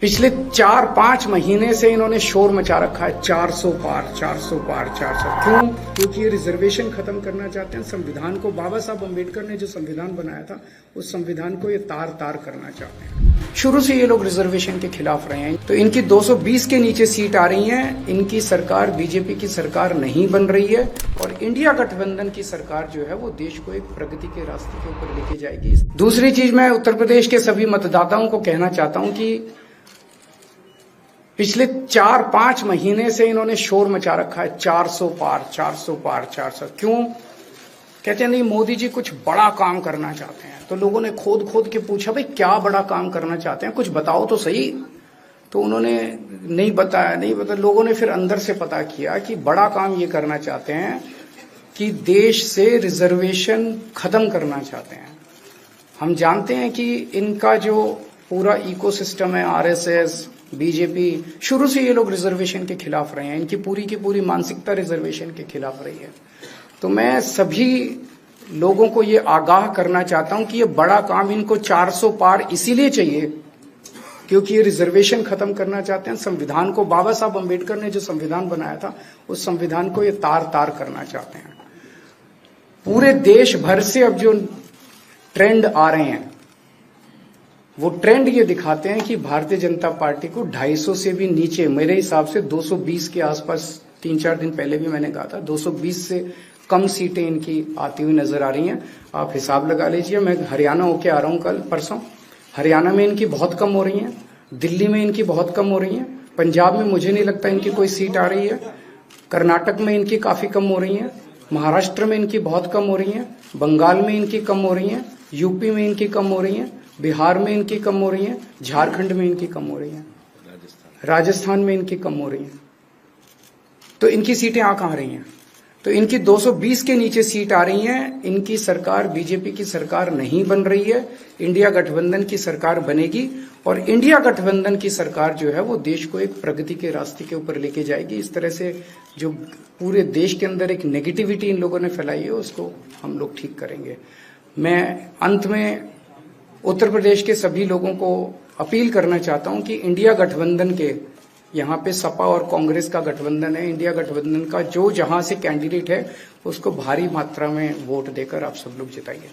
पिछले 4-5 महीने से इन्होंने शोर मचा रखा है 400 पार 400 पार 400। क्यों? क्योंकि ये रिजर्वेशन खत्म करना चाहते हैं। संविधान को बाबा साहब अम्बेडकर ने जो संविधान बनाया था उस संविधान को ये तार तार करना चाहते हैं। शुरू से ये लोग रिजर्वेशन के खिलाफ रहे हैं। तो इनकी 220 के नीचे सीट आ रही हैं। इनकी सरकार बीजेपी की सरकार नहीं बन रही है और इंडिया गठबंधन की सरकार जो है वो देश को एक प्रगति के रास्ते के ऊपर लेके जाएगी। दूसरी चीज, मैं उत्तर प्रदेश के सभी मतदाताओं को कहना चाहता हूं कि पिछले 4-5 महीने से इन्होंने शोर मचा रखा है 400 पार 400 पार 400। क्यों? कहते हैं नहीं मोदी जी कुछ बड़ा काम करना चाहते हैं। तो लोगों ने खोद खोद के पूछा भाई क्या बड़ा काम करना चाहते हैं, कुछ बताओ तो सही। तो उन्होंने नहीं बताया। लोगों ने फिर अंदर से पता किया कि बड़ा काम ये करना चाहते हैं कि देश से रिजर्वेशन खत्म करना चाहते हैं। हम जानते हैं कि इनका जो पूरा इकोसिस्टम है, आरएसएस, बीजेपी, शुरू से ये लोग रिजर्वेशन के खिलाफ रहे हैं। इनकी पूरी की पूरी मानसिकता रिजर्वेशन के खिलाफ रही है। तो मैं सभी लोगों को ये आगाह करना चाहता हूं कि ये बड़ा काम इनको 400 पार इसीलिए चाहिए क्योंकि ये रिजर्वेशन खत्म करना चाहते हैं। संविधान को बाबा साहब अम्बेडकर ने जो संविधान बनाया था उस संविधान को ये तार तार करना चाहते हैं। पूरे देश भर से अब जो ट्रेंड आ रहे हैं वो ट्रेंड ये दिखाते हैं कि भारतीय जनता पार्टी को 250 से भी नीचे, मेरे हिसाब से 220 के आसपास, 3-4 दिन पहले भी मैंने कहा था 220 से कम सीटें इनकी आती हुई नजर आ रही हैं। आप हिसाब लगा लीजिए। मैं हरियाणा होके आ रहा हूं कल परसों। हरियाणा में इनकी बहुत कम हो रही हैं, दिल्ली में इनकी बहुत कम हो रही हैं, पंजाब में मुझे नहीं लगता इनकी कोई सीट आ रही है, कर्नाटक में इनकी काफी कम हो रही है, महाराष्ट्र में इनकी बहुत कम हो रही है, बंगाल में इनकी कम हो रही है, यूपी में इनकी कम हो रही है, बिहार में इनकी कम हो रही है, झारखंड में इनकी कम हो रही है, राजस्थान में इनकी कम हो रही है। तो इनकी सीटें आ कहां रही हैं? तो इनकी 220 के नीचे सीट आ रही हैं। इनकी सरकार बीजेपी की सरकार नहीं बन रही है, इंडिया गठबंधन की सरकार बनेगी और इंडिया गठबंधन की सरकार जो है वो देश को एक प्रगति के रास्ते के ऊपर लेके जाएगी। इस तरह से जो पूरे देश के अंदर एक नेगेटिविटी इन लोगों ने फैलाई है उसको हम लोग ठीक करेंगे। मैं अंत में उत्तर प्रदेश के सभी लोगों को अपील करना चाहता हूं कि इंडिया गठबंधन के, यहाँ पे सपा और कांग्रेस का गठबंधन है, इंडिया गठबंधन का जो जहां से कैंडिडेट है उसको भारी मात्रा में वोट देकर आप सब लोग जिताइए।